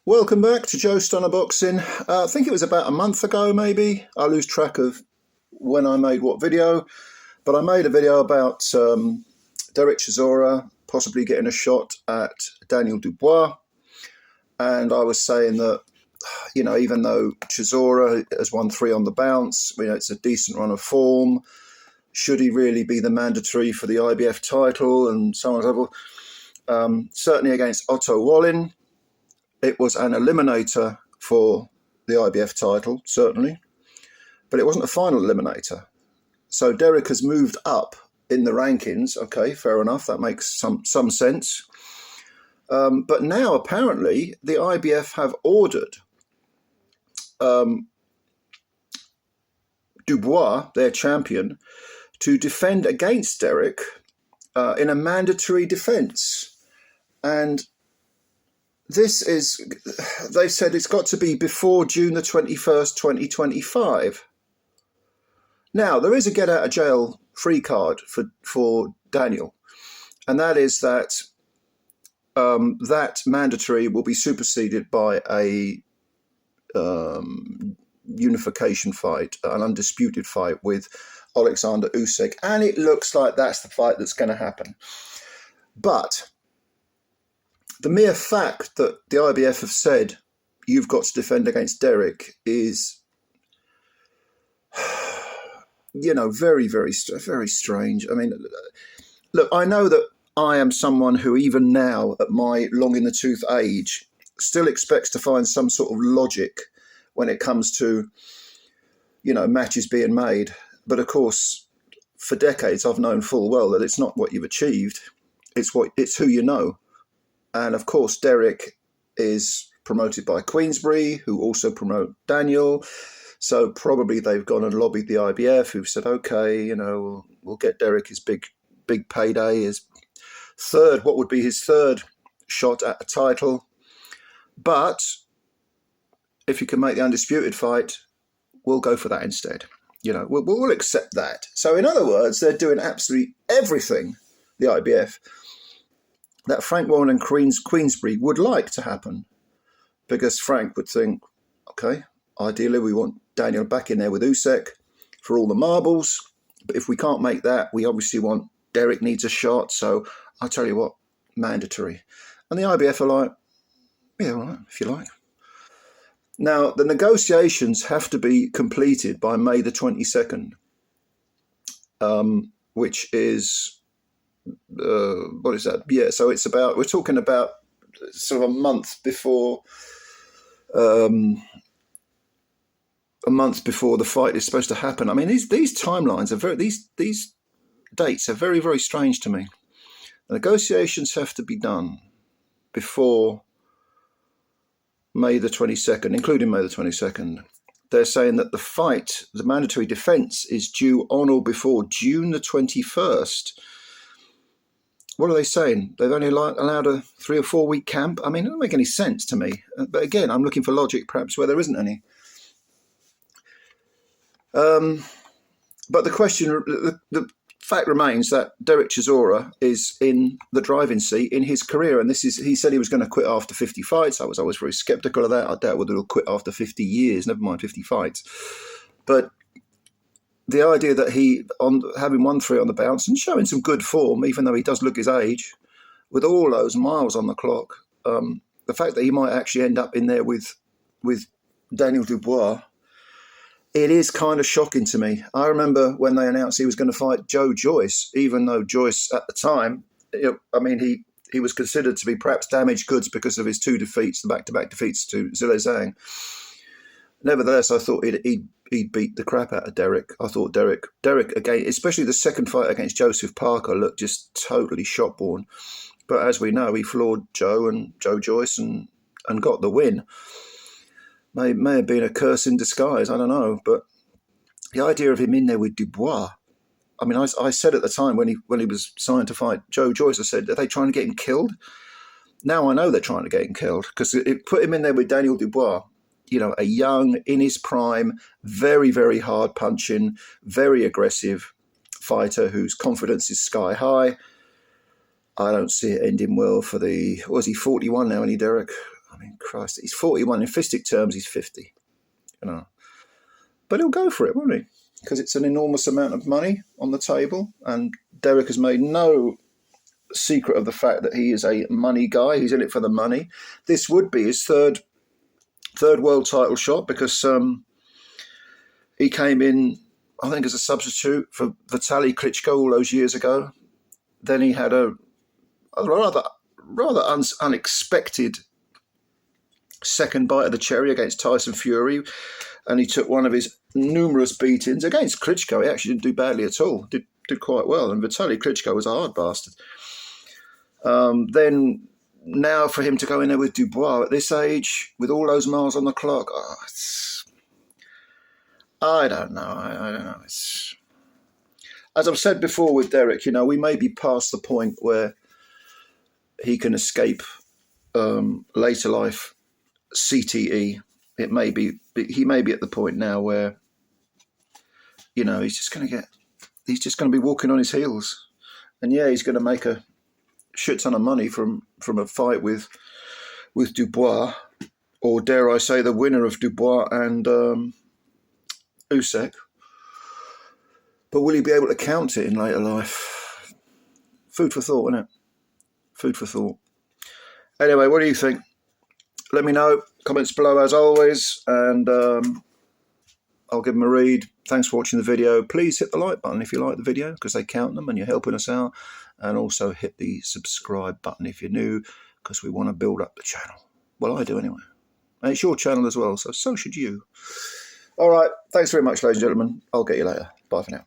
Welcome back to Joe Stunner Boxing. I think it was about a month ago, maybe. I lose track of when I made what video, but I made a video about DEREK CHISORA possibly getting a shot at Daniel Dubois, and I was saying that, even though Chisora has won 3 on the bounce, it's a decent run of form. Should he really be the mandatory for the IBF title and so on and so forth? Certainly against Otto Wallin, it was an eliminator for the IBF title, certainly, but it wasn't a final eliminator. So Derek has moved up in the rankings. Okay, fair enough. That makes some sense. But now, apparently, the IBF have ordered Dubois, their champion, to defend against Derek in a mandatory defence. And this is, they said it's got to be before June the 21st, 2025. Now, there is a get out of jail free card for Daniel, and that is that that mandatory will be superseded by a unification fight, an undisputed fight with Alexander Usyk, and it looks like that's the fight that's going to happen. But the mere fact that the IBF have said you've got to defend against Derek is, very, very, very strange. I mean, look, I know that I am someone who, even now at my long in the tooth age, still expects to find some sort of logic when it comes to, matches being made. But of course, for decades, I've known full well that it's not what you've achieved. It's who you know. And of course, Derek is promoted by Queensberry, who also promote Daniel. So probably they've gone and lobbied the IBF, who've said, okay, we'll get Derek his big payday, what would be his third shot at a title. But if you can make the undisputed fight, we'll go for that instead. We'll accept that. So in other words, they're doing absolutely everything, the IBF, that Frank Warren and Queensberry would like to happen, because Frank would think, okay, ideally we want Daniel back in there with Usyk for all the marbles, but if we can't make that, we obviously want Derek needs a shot, so I'll tell you what, mandatory. And the IBF are like, yeah, all right, if you like. Now, the negotiations have to be completed by May the 22nd, which is, what is that? Yeah, so we're talking about sort of a month before the fight is supposed to happen. I mean, these timelines are these dates are very, very strange to me. The negotiations have to be done before May the 22nd, including May the 22nd. They're saying that the mandatory defence, is due on or before June the 21st. What are they saying? They've only allowed a 3 or 4 week camp? I mean, it doesn't make any sense to me. But again, I'm looking for logic perhaps where there isn't any. But the question, the fact remains that DEREK CHISORA is in the driving seat in his career. And he said he was going to quit after 50 fights. I was always very sceptical of that. I doubt whether he'll quit after 50 years, never mind 50 fights. But the idea that he, on having won 3 on the bounce and showing some good form, even though he does look his age, with all those miles on the clock, the fact that he might actually end up in there with Daniel Dubois, it is kind of shocking to me. I remember when they announced he was going to fight Joe Joyce, even though Joyce at the time, he was considered to be perhaps damaged goods because of his 2 defeats, the back-to-back defeats to Zhilei Zhang. Nevertheless, I thought he'd beat the crap out of Derek. I thought Derek again, especially the second fight against Joseph Parker, looked just totally shot-born. But as we know, he floored Joe Joyce and got the win. May have been a curse in disguise, I don't know. But the idea of him in there with Dubois, I mean, I said at the time when he was signed to fight Joe Joyce, I said, are they trying to get him killed? Now I know they're trying to get him killed, because it put him in there with Daniel Dubois, a young, in his prime, very, very hard punching, very aggressive fighter whose confidence is sky high. I don't see it ending well for was he 41 now, isn't he, Derek? I mean, Christ, he's 41. In fistic terms, he's 50. You know, but he'll go for it, won't he? Because it's an enormous amount of money on the table, and Derek has made no secret of the fact that he is a money guy. He's in it for the money. This would be his third world title shot, because he came in, I think, as a substitute for Vitaly Klitschko all those years ago. Then he had a rather unexpected second bite of the cherry against Tyson Fury, and he took one of his numerous beatings against Klitschko. He actually didn't do badly at all. Did quite well, and Vitaly Klitschko was a hard bastard. Then now for him to go in there with Dubois at this age, with all those miles on the clock, I don't know. I don't know. It's, as I've said before with Derek, you know, we may be past the point where he can escape later life CTE. It may be, he may be at the point now where, you know, he's just going to be walking on his heels, and yeah, he's going to make a shit ton of money from a fight with Dubois, or dare I say, the winner of Dubois and Usyk. But will he be able to count it in later life? Food for thought, isn't it? Food for thought. Anyway, what do you think? Let me know. Comments below as always, and I'll give them a read. Thanks for watching the video. Please hit the like button if you like the video, because they count them and you're helping us out. And also hit the subscribe button if you're new, because we want to build up the channel. Well, I do anyway. And it's your channel as well, so should you. All right. Thanks very much, ladies and gentlemen. I'll get you later. Bye for now.